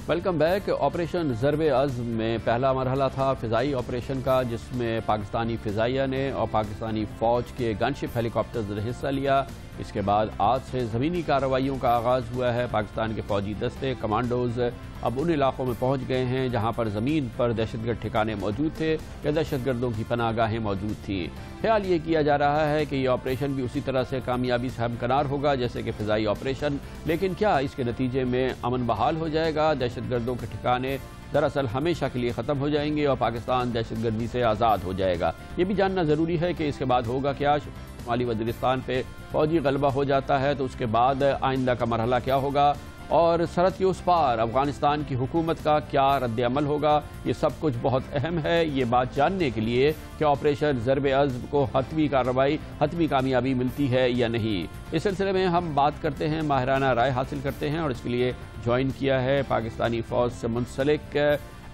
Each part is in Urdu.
Welcome back. آپریشن ضرب عزم میں پہلا مرحلہ تھا فضائی آپریشن کا، جس میں پاکستانی فضائیہ نے اور پاکستانی فوج کے گن شپ ہیلی کاپٹرز نے حصہ لیا۔ اس کے بعد آج سے زمینی کارروائیوں کا آغاز ہوا ہے۔ پاکستان کے فوجی دستے کمانڈوز اب ان علاقوں میں پہنچ گئے ہیں جہاں پر زمین پر دہشت گرد ٹھکانے موجود تھے یا دہشت گردوں کی پناہ گاہیں موجود تھیں۔ خیال یہ کیا جا رہا ہے کہ یہ آپریشن بھی اسی طرح سے کامیابی سے ہمکنار ہوگا جیسے کہ فضائی آپریشن، لیکن کیا اس کے نتیجے میں امن بحال ہو جائے گا؟ دہشت گردوں کے ٹھکانے دراصل ہمیشہ کے لیے ختم ہو جائیں گے اور پاکستان دہشت گردی سے آزاد ہو جائے گا؟ یہ بھی جاننا ضروری ہے کہ اس کے بعد ہوگا کیا۔ شمالی وزیرستان پہ فوجی غلبہ ہو جاتا ہے تو اس کے بعد آئندہ کا مرحلہ کیا ہوگا، اور سرحد کے اس پار افغانستان کی حکومت کا کیا رد عمل ہوگا؟ یہ سب کچھ بہت اہم ہے یہ بات جاننے کے لیے کہ آپریشن ضرب عزم کو حتمی کارروائی، حتمی کامیابی ملتی ہے یا نہیں۔ اس سلسلے میں ہم بات کرتے ہیں، ماہرانہ رائے حاصل کرتے ہیں، اور اس کے لیے جوائن کیا ہے پاکستانی فوج سے منسلک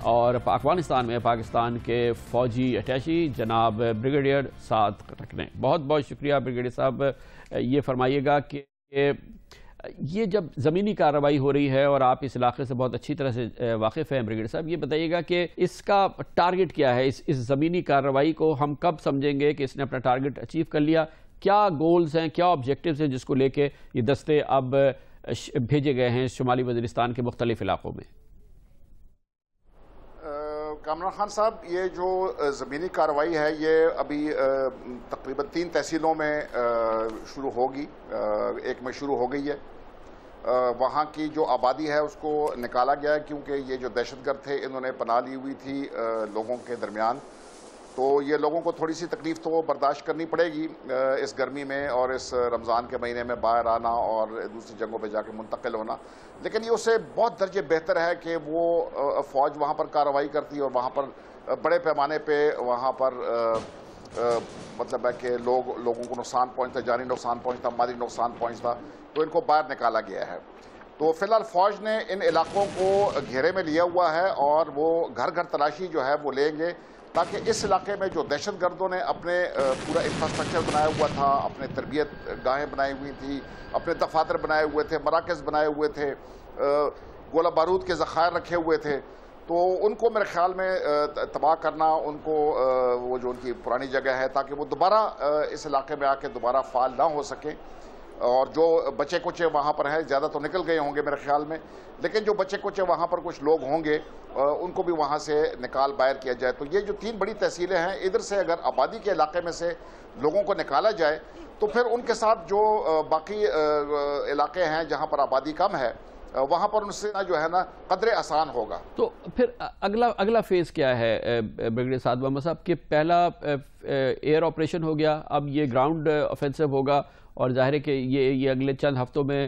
اور افغانستان میں پاکستان کے فوجی اٹیچی جناب بریگیڈیئر سعد خٹک نے۔ بہت بہت شکریہ بریگیڈیئر صاحب۔ یہ فرمائیے گا کہ یہ جب زمینی کارروائی ہو رہی ہے اور آپ اس علاقے سے بہت اچھی طرح سے واقف ہیں بریگیڈیئر صاحب، یہ بتائیے گا کہ اس کا ٹارگٹ کیا ہے؟ اس زمینی کارروائی کو ہم کب سمجھیں گے کہ اس نے اپنا ٹارگٹ اچیو کر لیا؟ کیا گولز ہیں، کیا آبجیکٹیوز ہیں جس کو لے کے یہ دستے اب بھیجے گئے ہیں شمالی وزیرستان کے مختلف علاقوں میں؟ کامران خان صاحب، یہ جو زمینی کارروائی ہے یہ ابھی تقریباً 3 تحصیلوں میں شروع ہوگی۔ ایک میں شروع ہو گئی ہے، وہاں کی جو آبادی ہے اس کو نکالا گیا ہے کیونکہ یہ جو دہشت گرد تھے انہوں نے پناہ لی ہوئی تھی لوگوں کے درمیان، تو یہ لوگوں کو تھوڑی سی تکلیف تو برداشت کرنی پڑے گی اس گرمی میں اور اس رمضان کے مہینے میں باہر آنا اور دوسری جگہوں پہ جا کے منتقل ہونا، لیکن یہ اس سے بہت درجے بہتر ہے کہ وہ فوج وہاں پر کارروائی کرتی اور وہاں پر بڑے پیمانے پہ وہاں پر مطلب ہے کہ لوگوں کو نقصان پہنچتا، جانی نقصان پہنچتا، مالی نقصان پہنچتا، تو ان کو باہر نکالا گیا ہے۔ تو فی الحال فوج نے ان علاقوں کو گھیرے میں لیا ہوا ہے اور وہ گھر گھر تلاشی جو ہے وہ لیں گے تاکہ اس علاقے میں جو دہشت گردوں نے اپنے پورا انفراسٹرکچر بنایا ہوا تھا، اپنے تربیت گاہیں بنائی ہوئی تھی، اپنے دفاتر بنائے ہوئے تھے، مراکز بنائے ہوئے تھے، گولہ بارود کے ذخائر رکھے ہوئے تھے، تو ان کو میرے خیال میں تباہ کرنا، ان کو وہ جو ان کی پرانی جگہ ہے تاکہ وہ دوبارہ اس علاقے میں آ کے دوبارہ فعال نہ ہو سکیں، اور جو بچے کچے وہاں پر ہیں زیادہ تو نکل گئے ہوں گے میرے خیال میں، لیکن جو بچے کچے وہاں پر کچھ لوگ ہوں گے ان کو بھی وہاں سے نکال باہر کیا جائے۔ تو یہ جو 3 بڑی تحصیلیں ہیں، ادھر سے اگر آبادی کے علاقے میں سے لوگوں کو نکالا جائے تو پھر ان کے ساتھ جو باقی علاقے ہیں جہاں پر آبادی کم ہے وہاں پر ان سے جو ہے نا قدرے آسان ہوگا۔ تو پھر اگلا فیز کیا ہے بریگیڈیئر سعد محمد صاحب؟ کہ پہلا ایئر آپریشن ہو گیا، اب یہ گراؤنڈ آفینسو ہوگا اور ظاہر ہے کہ یہ اگلے چند ہفتوں میں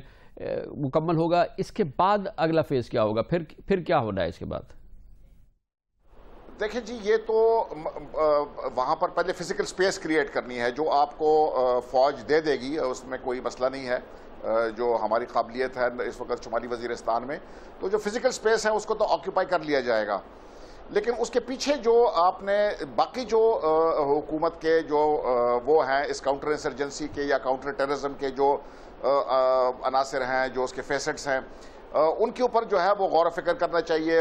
مکمل ہوگا۔ اس کے بعد اگلا فیز کیا ہوگا؟ پھر کیا ہونا ہے اس کے بعد؟ دیکھیں جی، یہ تو وہاں پر پہلے فزیکل سپیس کریٹ کرنی ہے جو آپ کو فوج دے دے گی، اس میں کوئی مسئلہ نہیں ہے۔ جو ہماری قابلیت ہے اس وقت شمالی وزیرستان میں، تو جو فزیکل سپیس ہے اس کو تو آکیوپائی کر لیا جائے گا، لیکن اس کے پیچھے جو آپ نے باقی جو حکومت کے جو وہ ہیں اس کاؤنٹر انسرجنسی کے یا کاؤنٹر ٹیررزم کے جو عناصر ہیں، جو اس کے فیسٹس ہیں، ان کے اوپر جو ہے وہ غور و فکر کرنا چاہیے۔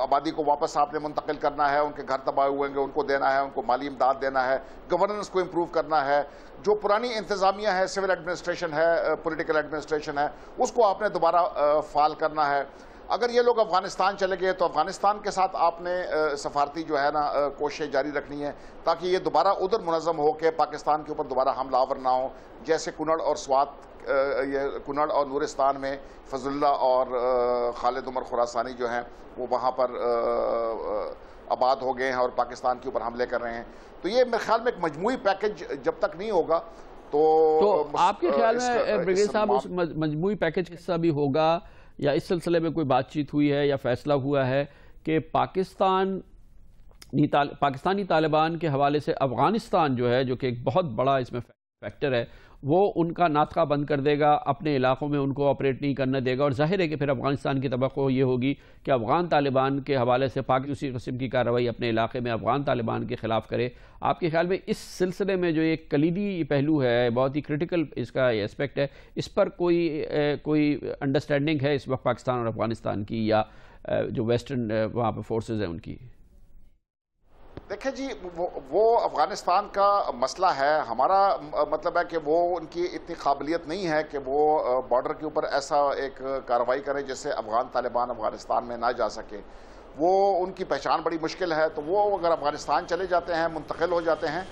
آبادی کو واپس آپ نے منتقل کرنا ہے، ان کے گھر تباہ ہوئے ہیں ان کو دینا ہے، ان کو مالی امداد دینا ہے، گورننس کو امپروو کرنا ہے، جو پرانی انتظامیہ ہے، سول ایڈمنسٹریشن ہے، پولیٹیکل ایڈمنسٹریشن ہے، اس کو آپ نے دوبارہ فعال کرنا ہے۔ اگر یہ لوگ افغانستان چلے گئے تو افغانستان کے ساتھ آپ نے سفارتی جو ہے نا کوششیں جاری رکھنی ہے تاکہ یہ دوبارہ ادھر منظم ہو کے پاکستان کے اوپر دوبارہ حملہ آور نہ ہو، جیسے کنڑ اور سوات، یہ کنڑ اور نورستان میں فضل اللہ اور خالد عمر خراسانی جو ہیں وہ وہاں پر آباد ہو گئے ہیں اور پاکستان کے اوپر حملے کر رہے ہیں۔ تو یہ میرے خیال میں ایک مجموعی پیکج جب تک نہیں ہوگا تو آپ کے خیال میں بریگیڈیئر صاحب اس مجموعی پیکج کا حصہ بھی ہوگا، یا اس سلسلے میں کوئی بات چیت ہوئی ہے یا فیصلہ ہوا ہے کہ پاکستانی طالبان کے حوالے سے افغانستان جو ہے، جو کہ ایک بہت بڑا اس میں فیکٹر ہے وہ ان کا ناطقہ بند کر دے گا، اپنے علاقوں میں ان کو آپریٹ نہیں کرنے دے گا، اور ظاہر ہے کہ پھر افغانستان کی توقع یہ ہوگی کہ افغان طالبان کے حوالے سے پاک اسی قسم کی کارروائی اپنے علاقے میں افغان طالبان کے خلاف کرے۔ آپ کے خیال میں اس سلسلے میں جو ایک کلیدی پہلو ہے، بہت ہی کرٹیکل اس کا اسپیکٹ ہے، اس پر کوئی انڈرسٹینڈنگ ہے اس وقت پاکستان اور افغانستان کی، یا جو ویسٹرن وہاں پہ فورسز ہیں ان کی؟ دیکھیں جی، وہ افغانستان کا مسئلہ ہے، ہمارا مطلب ہے کہ وہ ان کی اتنی قابلیت نہیں ہے کہ وہ بارڈر کے اوپر ایسا ایک کارروائی کریں جس سے افغان طالبان افغانستان میں نہ جا سکے۔ وہ ان کی پہچان بڑی مشکل ہے، تو وہ اگر افغانستان چلے جاتے ہیں، منتقل ہو جاتے ہیں،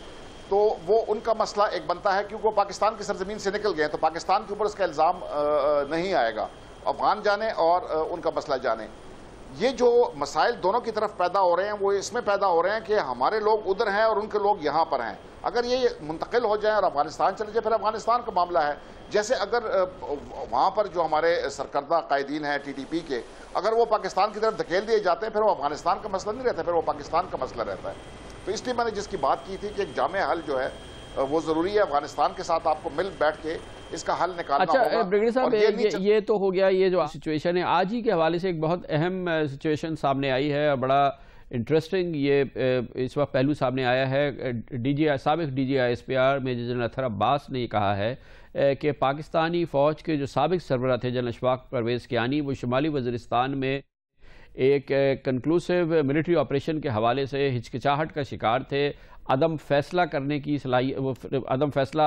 تو وہ ان کا مسئلہ ایک بنتا ہے، کیونکہ وہ پاکستان کی سرزمین سے نکل گئے تو پاکستان کے اوپر اس کا الزام نہیں آئے گا، افغان جانے اور ان کا مسئلہ جانے۔ یہ جو مسائل دونوں کی طرف پیدا ہو رہے ہیں وہ اس میں پیدا ہو رہے ہیں کہ ہمارے لوگ ادھر ہیں اور ان کے لوگ یہاں پر ہیں۔ اگر یہ منتقل ہو جائیں اور افغانستان چلے جائیں پھر افغانستان کا معاملہ ہے۔ جیسے اگر وہاں پر جو ہمارے سرکردہ قائدین ہیں TTP کے، اگر وہ پاکستان کی طرف دھکیل دیے جاتے ہیں پھر وہ افغانستان کا مسئلہ نہیں رہتا، پھر وہ پاکستان کا مسئلہ رہتا ہے۔ تو اس لیے میں نے جس کی بات کی تھی کہ ایک جامع حل جو ہے وہ ضروری ہے، افغانستان کے ساتھ آپ کو مل بیٹھ کے اس کا حل نکالنا ہوگا۔ اچھا بریگیڈیئر صاحب، یہ تو ہو گیا یہ جو سچویشن ہے، آج ہی کے حوالے سے ایک بہت اہم سچویشن سامنے آئی ہے اور بڑا انٹرسٹنگ یہ اس وقت پہلو سامنے آیا ہے۔ سابق DG ISPR میجر جنرل اطہر عباس نے یہ کہا ہے کہ پاکستانی فوج کے جو سابق سربراہ تھے جنرل اشفاق پرویز کیانی، وہ شمالی وزیرستان میں ایک کنکلوسیو ملٹری آپریشن کے حوالے سے ہچکچاہٹ کا شکار تھے، عدم فیصلہ کرنے کی عدم فیصلہ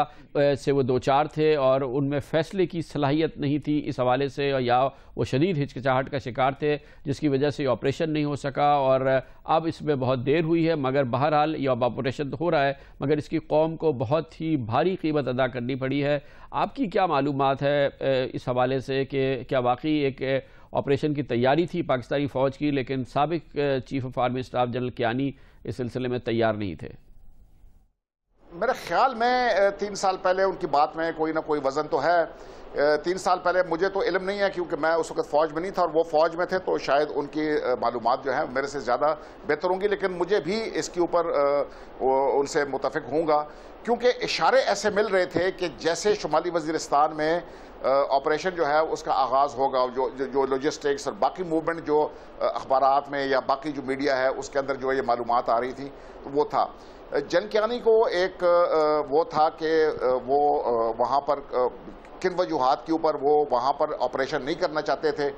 سے وہ دوچار تھے اور ان میں فیصلے کی صلاحیت نہیں تھی اس حوالے سے، یا وہ شدید ہچکچاہٹ کا شکار تھے جس کی وجہ سے یہ آپریشن نہیں ہو سکا، اور اب اس میں بہت دیر ہوئی ہے، مگر بہرحال یہ اب آپریشن تو ہو رہا ہے مگر اس کی قوم کو بہت ہی بھاری قیمت ادا کرنی پڑی ہے۔ آپ کی کیا معلومات ہے اس حوالے سے کہ کیا واقعی ایک آپریشن کی تیاری تھی پاکستانی فوج کی، لیکن سابق chief of army staff general Kayani اس سلسلے میں تیار نہیں تھے؟ میرے خیال میں 3 سال پہلے ان کی بات میں کوئی نہ کوئی وزن تو ہے۔ 3 سال پہلے مجھے تو علم نہیں ہے کیونکہ میں اس وقت فوج میں نہیں تھا اور وہ فوج میں تھے، تو شاید ان کی معلومات جو ہیں میرے سے زیادہ بہتر ہوں گی، لیکن مجھے بھی اس کے اوپر ان سے متفق ہوں گا، کیونکہ اشارے ایسے مل رہے تھے کہ جیسے شمالی وزیرستان میں آپریشن جو ہے اس کا آغاز ہوگا، جو لاجسٹکس اور باقی موومنٹ جو اخبارات میں یا باقی جو میڈیا ہے اس کے اندر جو یہ معلومات آ رہی تھی تو وہ تھا۔ جنرل کیانی کو ایک وہ تھا کہ وہ وہاں پر کن وجوہات کے اوپر وہ وہاں پر آپریشن نہیں کرنا چاہتے تھے۔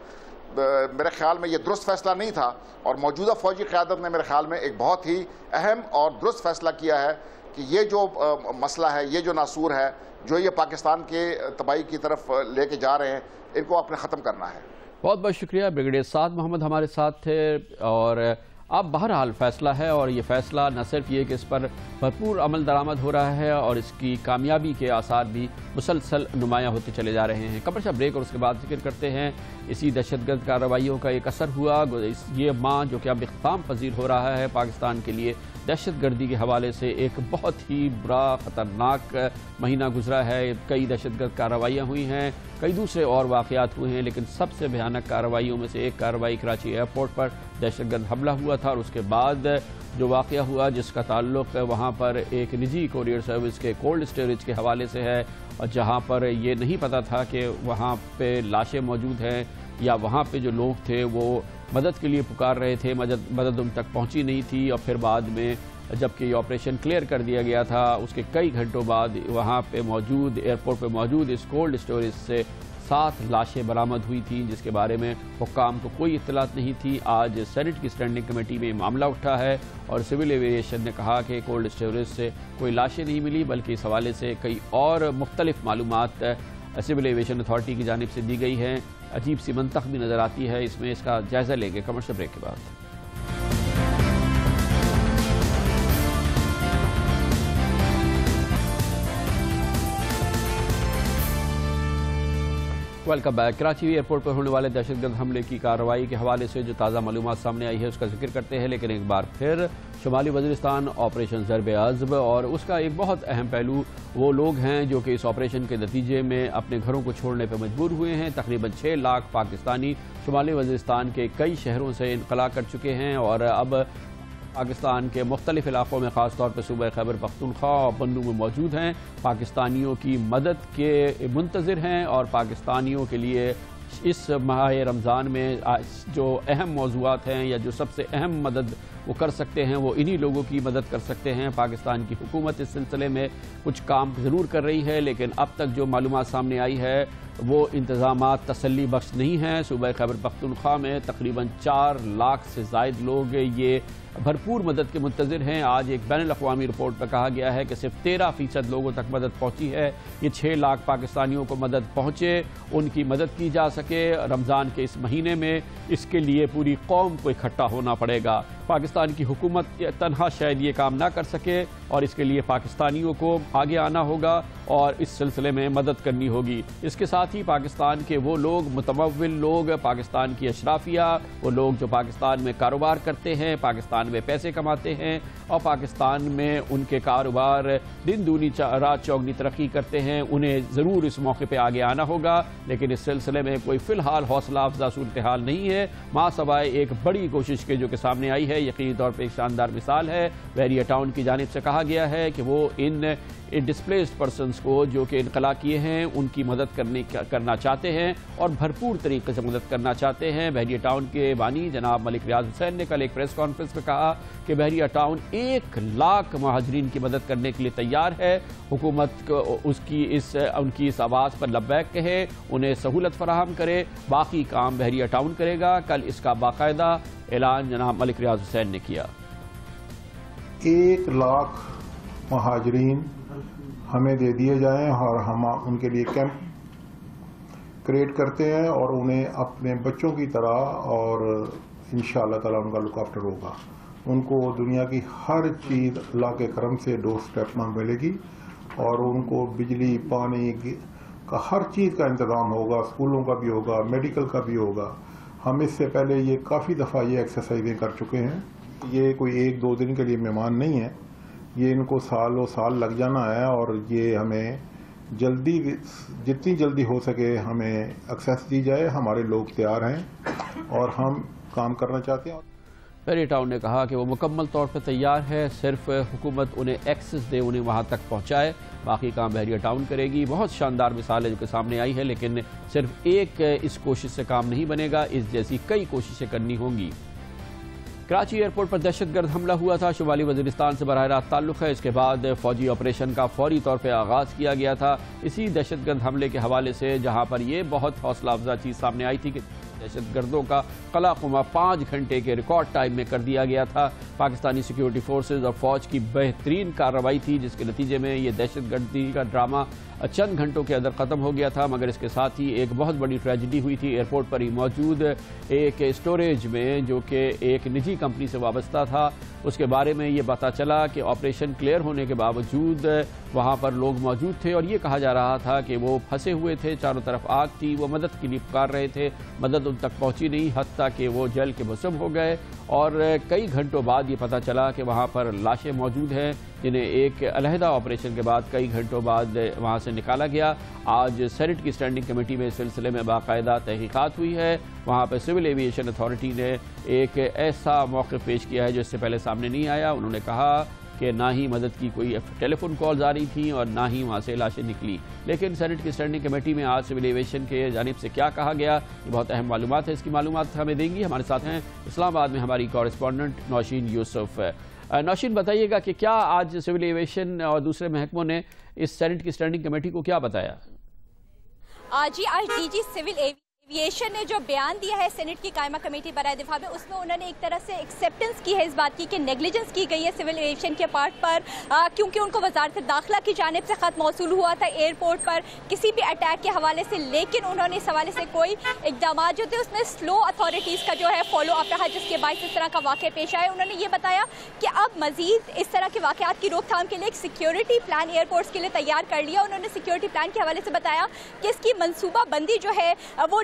میرے خیال میں یہ درست فیصلہ نہیں تھا، اور موجودہ فوجی قیادت نے میرے خیال میں ایک بہت ہی اہم اور درست فیصلہ کیا ہے کہ یہ جو مسئلہ ہے، یہ جو ناسور ہے، جو یہ پاکستان کے تباہی کی طرف لے کے جا رہے ہیں، ان کو اپنے ختم کرنا ہے۔ بہت بہت شکریہ۔ بریگیڈیئر سعد محمد ہمارے ساتھ تھے، اور اب بہرحال فیصلہ ہے، اور یہ فیصلہ نہ صرف یہ کہ اس پر بھرپور عمل درآمد ہو رہا ہے اور اس کی کامیابی کے آثار بھی مسلسل نمایاں ہوتے چلے جا رہے ہیں۔ کمرشل بریک اور اس کے بعد ذکر کرتے ہیں اسی دہشت گرد کارروائیوں کا ایک اثر ہوا۔ یہ ماہ جو کہ اب اختتام پذیر ہو رہا ہے پاکستان کے لیے، دہشت گردی کے حوالے سے ایک بہت ہی برا خطرناک مہینہ گزرا ہے۔ کئی دہشت گرد کارروائیاں ہوئی ہیں، کئی دوسرے اور واقعات ہوئے ہیں، لیکن سب سے بھیانک کارروائیوں میں سے ایک کارروائی کراچی ایئرپورٹ پر دہشت گرد حملہ ہوا تھا، اور اس کے بعد جو واقعہ ہوا جس کا تعلق وہاں پر ایک نجی کوریئر سروس کے کولڈ اسٹوریج کے حوالے سے ہے، اور جہاں پر یہ نہیں پتہ تھا کہ وہاں پہ لاشیں موجود ہیں یا وہاں پہ جو لوگ تھے وہ مدد کے لیے پکار رہے تھے، مدد ان تک پہنچی نہیں تھی، اور پھر بعد میں جبکہ یہ آپریشن کلیئر کر دیا گیا تھا اس کے کئی گھنٹوں بعد وہاں پہ موجود ایئرپورٹ پہ موجود اس کولڈ اسٹوریج سے 7 لاشیں برآمد ہوئی تھیں، جس کے بارے میں حکام کو کوئی اطلاعات نہیں تھی۔ آج سینٹ کی سٹینڈنگ کمیٹی میں معاملہ اٹھا ہے اور سول ایوییشن نے کہا کہ کولڈ اسٹوریج سے کوئی لاشیں نہیں ملی، بلکہ اس حوالے سے کئی اور مختلف معلومات سول ایوییشن اتھارٹی کی جانب سے دی گئی ہیں۔ عجیب سی منطق بھی نظر آتی ہے اس میں، اس کا جائزہ لیں گے کمرشل بریک کے بعد۔ Welcome back. کراچی ایئرپورٹ پر ہونے والے دہشت گرد حملے کی کارروائی کے حوالے سے جو تازہ معلومات سامنے آئی ہے اس کا ذکر کرتے ہیں، لیکن ایک بار پھر شمالی وزیرستان آپریشن ضرب عضب، اور اس کا ایک بہت اہم پہلو وہ لوگ ہیں جو کہ اس آپریشن کے نتیجے میں اپنے گھروں کو چھوڑنے پہ مجبور ہوئے ہیں۔ تقریباً 6 لاکھ پاکستانی شمالی وزیرستان کے کئی شہروں سے انخلا کر چکے ہیں، اور اب پاکستان کے مختلف علاقوں میں خاص طور پر صوبہ خیبر پختونخوا اور بنو میں موجود ہیں، پاکستانیوں کی مدد کے منتظر ہیں اور پاکستانیوں کے لیے اس ماہ رمضان میں جو اہم موضوعات ہیں یا جو سب سے اہم مدد وہ کر سکتے ہیں وہ انہی لوگوں کی مدد کر سکتے ہیں۔ پاکستان کی حکومت اس سلسلے میں کچھ کام ضرور کر رہی ہے، لیکن اب تک جو معلومات سامنے آئی ہے وہ انتظامات تسلی بخش نہیں ہیں۔ صوبہ خیبر پختونخوا میں تقریباً 4 لاکھ سے زائد لوگ یہ بھرپور مدد کے منتظر ہیں۔ آج ایک بین الاقوامی رپورٹ میں کہا گیا ہے کہ صرف 13% لوگوں تک مدد پہنچی ہے۔ یہ 6 لاکھ پاکستانیوں کو مدد پہنچے، ان کی مدد کی جا سکے رمضان کے اس مہینے میں، اس کے لیے پوری قوم کو اکٹھا ہونا پڑے گا۔ پاکستان کی حکومت تنہا شاید یہ کام نہ کر سکے اور اس کے لیے پاکستانیوں کو آگے آنا ہوگا اور اس سلسلے میں مدد کرنی ہوگی۔ اس کے ساتھ ہی پاکستان کے وہ لوگ، متمول لوگ، پاکستان کی اشرافیہ، وہ لوگ جو پاکستان میں کاروبار کرتے ہیں، پاکستان میں پیسے کماتے ہیں اور پاکستان میں ان کے کاروبار دن دونی رات چوگنی ترقی کرتے ہیں، انہیں ضرور اس موقع پہ آگے آنا ہوگا۔ لیکن اس سلسلے میں کوئی فی الحال حوصلہ افزا صورتحال نہیں ہے، ماں سوائے ایک بڑی کوشش کے جو کہ سامنے آئی ہے۔ یقینی طور پہ ایک شاندار مثال ہے، بحریہ ٹاؤن کی جانب سے کہا گیا ہے کہ وہ ان ڈسپلیسڈ پرسنز کو جو کہ انخلا کیے ہیں ان کی مدد کرنا چاہتے ہیں اور بھرپور طریقے سے مدد کرنا چاہتے ہیں۔ بحریہ ٹاؤن کے بانی جناب ملک ریاض حسین نے کل ایک پریس کانفرنس میں کہا کہ بحریہ ٹاؤن 1 لاکھ مہاجرین کی مدد کرنے کے لیے تیار ہے۔ حکومت کو ان کی اس آواز پر لبیک کہے، انہیں سہولت فراہم کرے، باقی کام بحریہ ٹاؤن کرے گا۔ کل اس کا باقاعدہ اعلان جناب ملک ریاض حسین نے کیا۔ 1 لاکھ مہاجرین ہمیں دے دیے جائیں اور ہم ان کے لیے کیمپ کریٹ کرتے ہیں اور انہیں اپنے بچوں کی طرح اور انشاءاللہ تعالی ان کا لک آفٹر ہوگا۔ ان کو دنیا کی ہر چیز اللہ کے کرم سے ڈور سٹیپ میں ملے گی اور ان کو بجلی، پانی کا ہر چیز کا انتظام ہوگا، اسکولوں کا بھی ہوگا، میڈیکل کا بھی ہوگا۔ ہم اس سے پہلے یہ کافی دفعہ یہ ایکسرسائزیں کر چکے ہیں۔ یہ کوئی 1-2 دن کے لیے مہمان نہیں ہے، یہ ان کو سال و سال لگ جانا ہے اور یہ ہمیں جتنی جلدی ہو سکے ہمیں ایکسیس دی جائے۔ ہمارے لوگ تیار ہیں اور ہم کام کرنا چاہتے ہیں۔ بحریہ ٹاؤن نے کہا کہ وہ مکمل طور پر تیار ہے، صرف حکومت انہیں ایکسس دے، انہیں وہاں تک پہنچائے، باقی کام بحریہ ٹاؤن کرے گی۔ بہت شاندار مثال ہے جو کہ سامنے آئی ہے، لیکن صرف ایک اس کوشش سے کام نہیں بنے گا، اس جیسی کئی کوششیں کرنی ہوں گی۔ کراچی ایئرپورٹ پر دہشت گرد حملہ ہوا تھا، شمالی وزیرستان سے براہ راست تعلق ہے۔ اس کے بعد فوجی آپریشن کا فوری طور پہ آغاز کیا گیا تھا۔ اسی دہشت گرد حملے کے حوالے سے جہاں پر یہ بہت حوصلہ افزا چیز سامنے آئی تھی کہ دہشت گردوں کا قلع خما 5 گھنٹے کے ریکارڈ ٹائم میں کر دیا گیا تھا۔ پاکستانی سیکیورٹی فورسز اور فوج کی بہترین کارروائی تھی جس کے نتیجے میں یہ دہشت گردی کا ڈرامہ چند گھنٹوں کے اندر ختم ہو گیا تھا، مگر اس کے ساتھ ہی ایک بہت بڑی ٹریجڈی ہوئی تھی۔ ایئرپورٹ پر ہی موجود ایک اسٹوریج میں جو کہ ایک نجی کمپنی سے وابستہ تھا، اس کے بارے میں یہ پتہ چلا کہ آپریشن کلیئر ہونے کے باوجود وہاں پر لوگ موجود تھے اور یہ کہا جا رہا تھا کہ وہ پھنسے ہوئے تھے، چاروں طرف آگ تھی، وہ مدد کے لیے پکار رہے تھے، مدد ان تک پہنچی نہیں، حتیٰ کہ وہ جل کے مسم ہو گئے اور کئی گھنٹوں بعد یہ پتہ چلا کہ وہاں پر لاشیں موجود ہیں جنہیں ایک علیحدہ آپریشن کے بعد کئی گھنٹوں بعد وہاں سے نکالا گیا۔ آج سینٹ کی اسٹینڈنگ کمیٹی میں اس سلسلے میں باقاعدہ تحقیقات ہوئی ہے۔ وہاں پہ سول ایویشن اتھارٹی نے ایک ایسا موقف پیش کیا ہے جو اس سے پہلے سامنے نہیں آیا۔ انہوں نے کہا کہ نہ ہی مدد کی کوئی ٹیلی فون کالز آ رہی تھیں اور نہ ہی وہاں سے لاشیں نکلی، لیکن سینٹ کی اسٹینڈنگ کمیٹی میں آج سول ایویشن کے جانب سے کیا کہا گیا، یہ بہت اہم معلومات ہے۔ اس کی معلومات ہمیں دیں گی، ہمارے ساتھ ہیں اسلام آباد میں ہماری کورسپونڈنٹ نوشین یوسف۔ نوشین، بتائیے گا کہ کیا آج سول ایویشن اور دوسرے محکموں نے اس سینٹ کی اسٹینڈنگ کمیٹی کو کیا بتایا؟ جی، آج ڈی جی سول ایویشن نے جو بیان دیا ہے سینٹ کی قائمہ کمیٹی برائے دفاع میں، اس میں انہوں نے ایک طرح سے ایکسیپٹنس کی ہے اس بات کی کہ نیگلیجنس کی گئی ہے سول ایویشن کے پارٹ پر، کیونکہ ان کو وزارت داخلہ کی جانب سے خط موصول ہوا تھا ایئرپورٹ پر کسی بھی اٹیک کے حوالے سے، لیکن انہوں نے اس حوالے سے کوئی اقدامات جو تھے اس میں سلو اتھارٹیز کا جو ہے فالو اپ رہا، جس کے باعث اس طرح کا واقعہ پیش آیا۔ انہوں نے یہ بتایا کہ اب مزید اس طرح کے واقعات کی روک تھام کے لیے ایک سیکیورٹی پلان ایئرپورٹس کے لیے تیار کر لیا۔ انہوں نے سیکیورٹی پلان کے حوالے سے بتایا کہ اس کی منصوبہ بندی جو ہے وہ